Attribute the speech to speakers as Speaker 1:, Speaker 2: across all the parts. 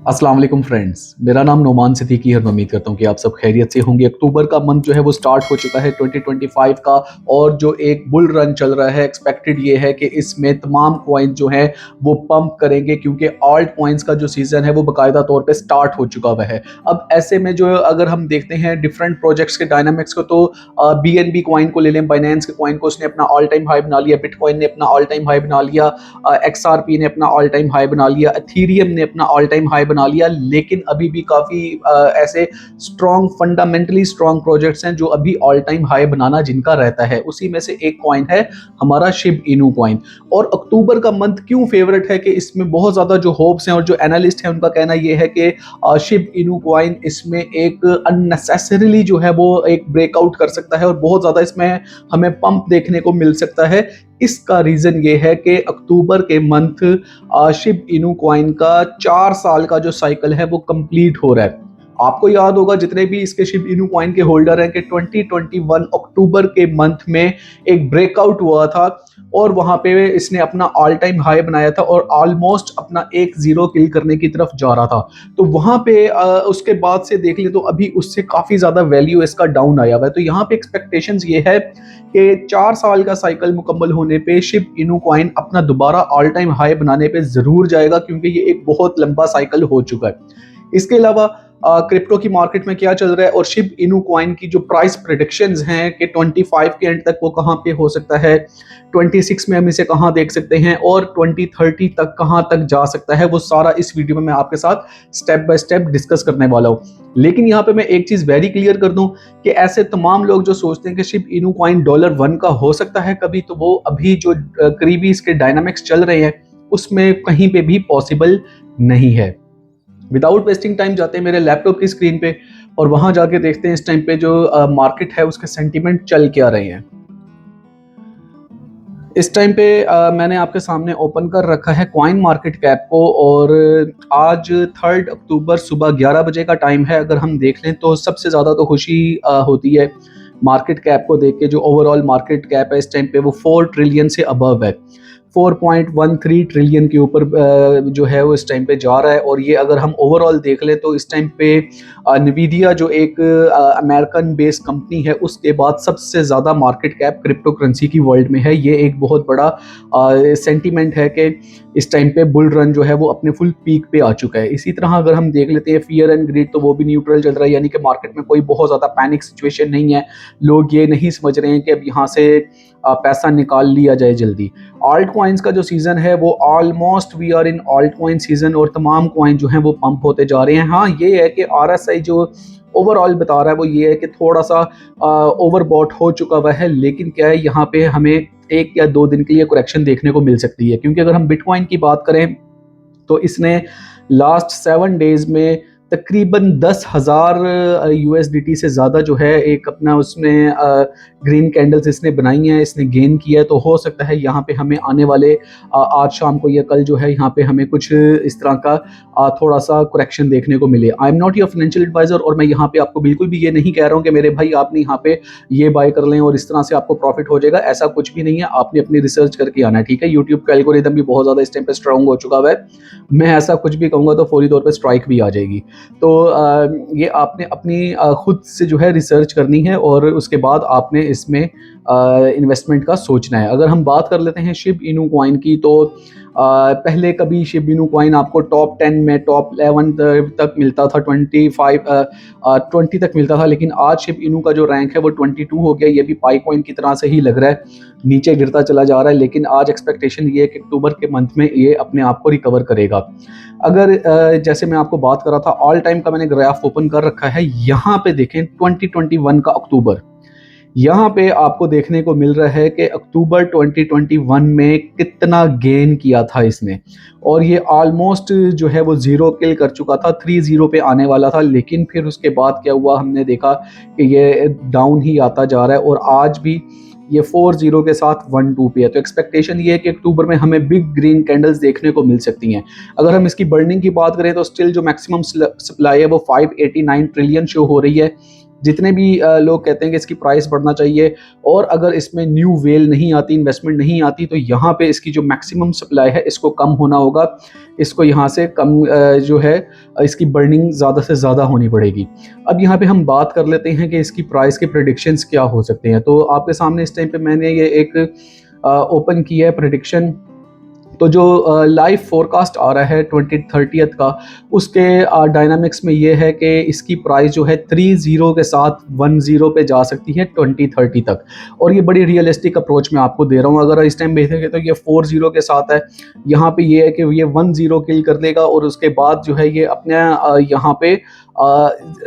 Speaker 1: अस्सलाम वालेकुम फ्रेंड्स, मेरा नाम नोमान सिद्दीकी है और मैं उम्मीद करता हूँ कि आप सब खैरियत से होंगे। अक्टूबर का मंथ जो है वो स्टार्ट हो चुका है 2025 का, और जो एक बुल रन चल रहा है, एक्सपेक्टेड ये है कि इसमें तमाम कॉइन जो हैं वो पंप करेंगे, क्योंकि ऑल्ट कॉइन्स का जो सीज़न है वो बाकायदा तौर पे स्टार्ट हो चुका हुआ है। अब ऐसे में जो अगर हम देखते हैं डिफरेंट प्रोजेक्ट्स के डायनामिक्स को, तो BNB कॉइन को ले लें, बाइनेंस के कॉइन को, उसने अपना ऑल टाइम हाई बना लिया, बिटकॉइन ने अपना ऑल टाइम हाई बना लिया, XRP ने अपना ऑल टाइम हाई बना लिया, एथीरियम ने अपना ऑल टाइम हाई बना लिया। लेकिन अभी भी काफ़ी ऐसे स्ट्रॉन्ग, फंडामेंटली स्ट्रॉन्ग प्रोजेक्ट्स हैं जो अभी ऑल टाइम हाई बनाना जिनका रहता है। उसी में से एक कॉइन है हमारा शिब इनू कॉइन। और अक्टूबर का मंथ क्यों फेवरेट है कि इसमें बहुत ज़्यादा जो होप्स हैं और जो एनालिस्ट हैं उनका कहना यह है कि शिब इनू कॉइन इसमें एक अननेसेसरीली जो है वो एक ब्रेकआउट कर सकता है और बहुत ज़्यादा इसमें हमें पंप देखने को मिल सकता है। इसका रीज़न ये है कि अक्टूबर के मंथ शिब इनू कॉइन का 4 साल का जो साइकिल है वो कंप्लीट हो रहा है। आपको याद होगा जितने भी इसके शिब इनू कॉइन के होल्डर हैं कि 2021 अक्टूबर के मंथ में एक ब्रेकआउट हुआ था और वहां पे इसने अपना ऑल टाइम हाई बनाया था और ऑलमोस्ट अपना एक जीरो किल करने की तरफ जा रहा था। तो वहां पे उसके बाद से देख ले तो अभी उससे काफ़ी ज़्यादा वैल्यू इसका डाउन आया हुआ है। तो यहाँ पे एक्सपेक्टेशंस ये है कि 4 साल का साइकिल मुकम्मल होने पे शिब इनू कॉइन अपना दोबारा ऑल टाइम हाई बनाने पे ज़रूर जाएगा, क्योंकि ये एक बहुत लंबा साइकिल हो चुका है। इसके अलावा क्रिप्टो की मार्केट में क्या चल रहा है और शिब इनू कॉइन की जो प्राइस प्रेडिक्शंस हैं कि 25 के एंड तक वो कहाँ पे हो सकता है, 26 में हम इसे कहाँ देख सकते हैं और 2030 तक कहाँ तक जा सकता है, वो सारा इस वीडियो में मैं आपके साथ स्टेप बाय स्टेप डिस्कस करने वाला हूँ। लेकिन यहाँ पे मैं एक चीज़ वेरी क्लियर कर दूँ कि ऐसे तमाम लोग जो सोचते हैं कि शिब इनू कॉइन $1 का हो सकता है कभी, तो वो अभी जो करीबी इसके डायनामिक्स चल रहे हैं उसमें कहीं पे भी पॉसिबल नहीं है। विदाउट वेस्टिंग टाइम जाते हैं मेरे लैपटॉप की स्क्रीन पे और वहां जाके देखते हैं इस टाइम पे जो मार्केट है उसके सेंटीमेंट चल क्या रहे हैं। इस टाइम पे मैंने आपके सामने ओपन कर रखा है कॉइन मार्केट कैप को और आज 3 अक्टूबर सुबह 11 बजे का टाइम है। अगर हम देख लें तो सबसे ज़्यादा तो खुशी होती है मार्केट कैप को देख के। जो ओवरऑल मार्केट कैप है इस टाइम पे वो 4 ट्रिलियन से अबव है, 4.13 ट्रिलियन के ऊपर जो है वो इस टाइम पे जा रहा है। और ये अगर हम ओवरऑल देख लें तो इस टाइम पे नवीडिया जो एक अमेरिकन बेस्ड कंपनी है उसके बाद सबसे ज़्यादा मार्केट कैप क्रिप्टो करेंसी की वर्ल्ड में है। ये एक बहुत बड़ा सेंटीमेंट है कि इस टाइम पे बुल रन जो है वो अपने फुल पीक पे आ चुका है। इसी तरह अगर हम देख लेते हैं फियर एंड ग्रीड, तो वो भी न्यूट्रल चल रहा है, यानी कि मार्केट में कोई बहुत ज़्यादा पैनिक सिचुएशन नहीं है। लोग ये नहीं समझ रहे हैं कि अब यहाँ से पैसा निकाल लिया जाए जल्दी। ऑल्ट कॉइन्स का जो सीज़न है वो almost we are in altcoin season और तमाम कॉइन जो हैं वो पंप होते जा रहे हैं। हाँ, ये है कि RSI जो ओवरऑल बता रहा है वो ये है कि थोड़ा सा ओवरबॉट हो चुका हुआ है। लेकिन क्या है, यहाँ पे हमें 1 या 2 दिन के लिए करेक्शन देखने को मिल सकती है, क्योंकि अगर हम बिटकॉइन की बात करें तो इसने लास्ट 7 डेज़ में तकरीबन 10,000 USDT से ज़्यादा जो है एक अपना उसमें ग्रीन कैंडल्स इसने बनाई हैं, इसने गेन किया है। तो हो सकता है यहाँ पे हमें आने वाले आज शाम को या कल जो है यहाँ पे हमें कुछ इस तरह का थोड़ा सा करेक्शन देखने को मिले। I am not your financial advisor और मैं यहाँ पे आपको बिल्कुल भी ये नहीं कह रहा हूँ कि मेरे भाई आपने यहाँ पे ये बाय कर लें और इस तरह से आपको प्रॉफिट हो जाएगा। ऐसा कुछ भी नहीं है, आपने अपनी रिसर्च करके आना है, ठीक है। यूट्यूब का एल्गोरिदम भी बहुत ज़्यादा इस टाइम पे स्ट्रॉन्ग हो चुका हुआ है। मैं ऐसा कुछ भी कहूँगा तो फौरी तौर पर स्ट्राइक भी आ जाएगी। तो ये आपने अपनी खुद से जो है रिसर्च करनी है और उसके बाद आपने इसमें इन्वेस्टमेंट का सोचना है। अगर हम बात कर लेते हैं शिब इनू कॉइन की, तो पहले कभी शिब इनू कॉइन आपको टॉप 10 में, टॉप 11 तक मिलता था, 20 तक मिलता था। लेकिन आज शिब इनू का जो रैंक है वो 22 हो गया। ये भी पाई कॉइन की तरह से ही लग रहा है, नीचे गिरता चला जा रहा है। लेकिन आज एक्सपेक्टेशन ये है कि अक्टूबर के मंथ में ये अपने आप को रिकवर करेगा। अगर जैसे मैं आपको बात कर रहा था, ऑल टाइम का मैंने ग्राफ ओपन कर रखा है, यहाँ पे देखें 2021 का अक्टूबर, यहाँ पे आपको देखने को मिल रहा है कि अक्टूबर 2021 में कितना गेन किया था इसने। और ये ऑलमोस्ट जो है वो ज़ीरो किल कर चुका था, 3-0 पे आने वाला था। लेकिन फिर उसके बाद क्या हुआ, हमने देखा कि ये डाउन ही आता जा रहा है और आज भी ये 4-0 के साथ 1-2 पे है। तो एक्सपेक्टेशन ये है कि अक्टूबर में हमें बिग ग्रीन कैंडल्स देखने को मिल सकती हैं। अगर हम इसकी बर्निंग की बात करें तो स्टिल जो मैक्सिमम सप्लाई है वो 589 ट्रिलियन शो हो रही है। जितने भी लोग कहते हैं कि इसकी प्राइस बढ़ना चाहिए, और अगर इसमें न्यू वेल नहीं आती, इन्वेस्टमेंट नहीं आती, तो यहाँ पे इसकी जो मैक्सिमम सप्लाई है इसको कम होना होगा, इसको यहाँ से कम जो है इसकी बर्निंग ज़्यादा से ज़्यादा होनी पड़ेगी। अब यहाँ पे हम बात कर लेते हैं कि इसकी प्राइस के प्रेडिक्शंस क्या हो सकते हैं। तो आपके सामने इस टाइम पे मैंने ये एक ओपन किया है प्रेडिक्शन। तो जो लाइव फोरकास्ट आ रहा है 2030 का, उसके डायनामिक्स में ये है कि इसकी प्राइस जो है 30 के साथ 10 पे जा सकती है 2030 तक, और ये बड़ी रियलिस्टिक अप्रोच मैं आपको दे रहा हूँ। अगर इस टाइम देखेंगे तो ये 40 के साथ है, यहाँ पे ये है कि ये 10 किल कर देगा, और उसके बाद जो है ये अपने यहाँ पे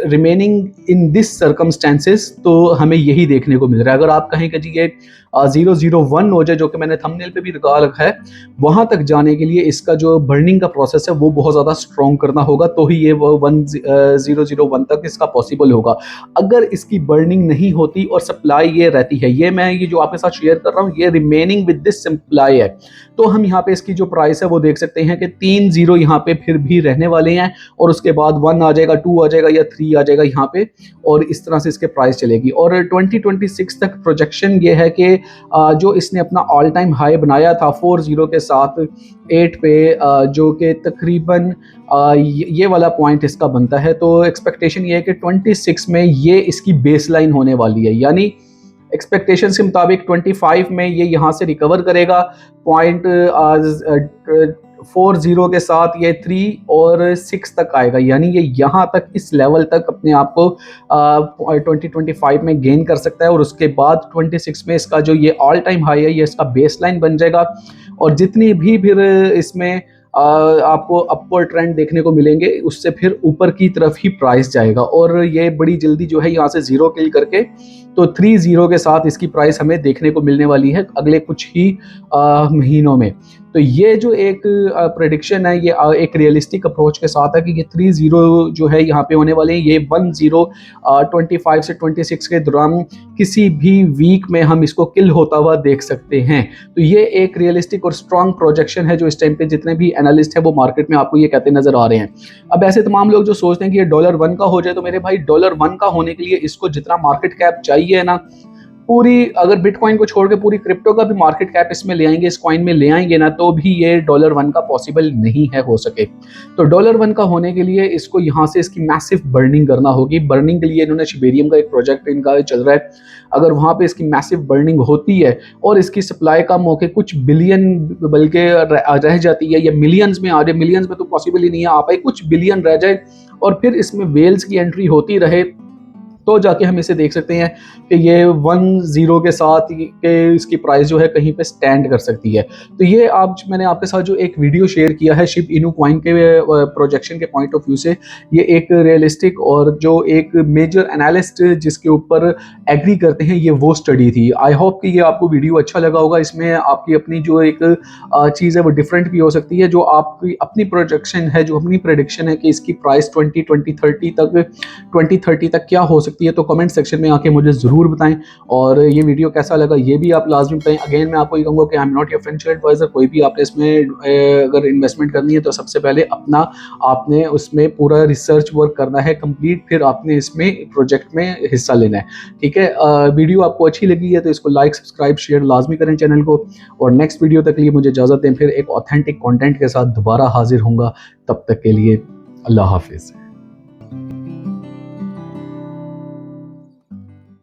Speaker 1: रिमेनिंग इन दिस सर्कमस्टेंसेस, तो हमें यही देखने को मिल रहा है। अगर आप कहें कि जी ये 001 हो जाए, जो कि मैंने थंबनेल पे भी लगा रखा है, वहाँ तक जाने के लिए इसका जो बर्निंग का प्रोसेस है वो बहुत ज़्यादा स्ट्रॉन्ग करना होगा, तो ही ये 1001 तक इसका पॉसिबल होगा। अगर इसकी बर्निंग नहीं होती और सप्लाई ये रहती है, ये जो आपके साथ शेयर कर रहा हूँ, ये रिमेनिंग विद दिस सप्लाई है, तो हम यहाँ पे इसकी जो प्राइस है वो देख सकते हैं कि 3 0 यहाँ पे फिर भी रहने वाले हैं, और उसके बाद 1 आ जाएगा, 2 आ जाएगा या 3 आ जाएगा यहाँ पे, और इस तरह से इसके प्राइस चलेगी। और 2026 तक प्रोजेक्शन ये है कि जो इसने अपना ऑल टाइम हाई बनाया था 40 के साथ 8 पे, जो कि तकरीबन ये वाला पॉइंट इसका बनता है, तो एक्सपेक्टेशन ये है कि 26 में ये इसकी बेस लाइन होने वाली है, यानी एक्सपेक्टेशंस के मुताबिक 25 में ये यहाँ से रिकवर करेगा, पॉइंट 40 के साथ ये 3 और 6 तक आएगा, यानी ये यहाँ तक इस लेवल तक अपने आप को 2025 में गेन कर सकता है, और उसके बाद 26 में इसका जो ये ऑल टाइम हाई है ये इसका बेस लाइन बन जाएगा, और जितनी भी फिर इसमें आपको अपवर्ड ट्रेंड देखने को मिलेंगे, उससे फिर ऊपर की तरफ ही प्राइस जाएगा, और ये बड़ी जल्दी जो है यहाँ से 0 किल करके तो 30 के साथ इसकी प्राइस हमें देखने को मिलने वाली है अगले कुछ ही महीनों में। तो ये जो एक प्रेडिक्शन है, ये एक रियलिस्टिक अप्रोच के साथ है कि ये 30 जो है यहाँ पे होने वाले हैं, ये 25 से 26 के दौरान किसी भी वीक में हम इसको किल होता हुआ देख सकते हैं। तो ये एक रियलिस्टिक और स्ट्रॉन्ग प्रोजेक्शन है जो इस टाइम पे जितने भी एनालिस्ट है वो मार्केट में आपको ये कहते नजर आ रहे हैं। अब ऐसे तमाम लोग जो सोचते हैं कि ये $1 का हो जाए, तो मेरे भाई $1 का होने के लिए इसको जितना मार्केट कैप चाहिए ना, पूरी, अगर बिटकॉइन को छोड़ के पूरी क्रिप्टो का भी मार्केट कैप इसमें ले आएंगे, इस कॉइन में ले आएंगे ना, तो भी ये $1 का पॉसिबल नहीं है हो सके। तो $1 का होने के लिए इसको यहाँ से इसकी मैसिव बर्निंग करना होगी। बर्निंग के लिए इन्होंने शिबेरियम का एक प्रोजेक्ट इनका चल रहा है, अगर वहाँ पे इसकी मैसिव बर्निंग होती है और इसकी सप्लाई कम होकर कुछ बिलियन बल्कि रह जाती है, या मिलियंस में आ जाए, मिलियंस में तो पॉसिबल ही नहीं है आ पाए, कुछ बिलियन रह जाए, और फिर इसमें वेल्स की एंट्री होती रहे, तो जाके हम इसे देख सकते हैं कि ये 10 के साथ के इसकी प्राइस जो है कहीं पे स्टैंड कर सकती है। तो ये मैंने आपके साथ जो एक वीडियो शेयर किया है शिब इनू कॉइन के प्रोजेक्शन के पॉइंट ऑफ व्यू से, ये एक रियलिस्टिक और जो एक मेजर एनालिस्ट जिसके ऊपर एग्री करते हैं, ये वो स्टडी थी। आई होप कि ये आपको वीडियो अच्छा लगा होगा। इसमें आपकी अपनी जो एक चीज़ है वो डिफरेंट भी हो सकती है, जो आपकी अपनी प्रोजेक्शन है, जो अपनी प्रेडिक्शन है कि इसकी प्राइस 2030 तक क्या हो सकती है, तो कमेंट सेक्शन में आके मुझे ज़रूर बताएं। और ये वीडियो कैसा लगा ये भी आप लाजमी बताएं। अगेन मैं आपको ये कहूँगा कि I am not your financial advisor. कोई भी आपने इसमें अगर इन्वेस्टमेंट करनी है तो सबसे पहले आपने उसमें पूरा रिसर्च वर्क करना है कंप्लीट, फिर आपने इसमें प्रोजेक्ट में हिस्सा लेना है। ठीक है, वीडियो आपको अच्छी लगी है तो इसको लाइक, सब्सक्राइब, शेयर लाजमी करें चैनल को। और नेक्स्ट वीडियो तक के लिए मुझे इजाज़त दें, फिर एक ऑथेंटिक कंटेंट के साथ दोबारा हाजिर होऊंगा। तब तक के लिए अल्लाह हाफिज़।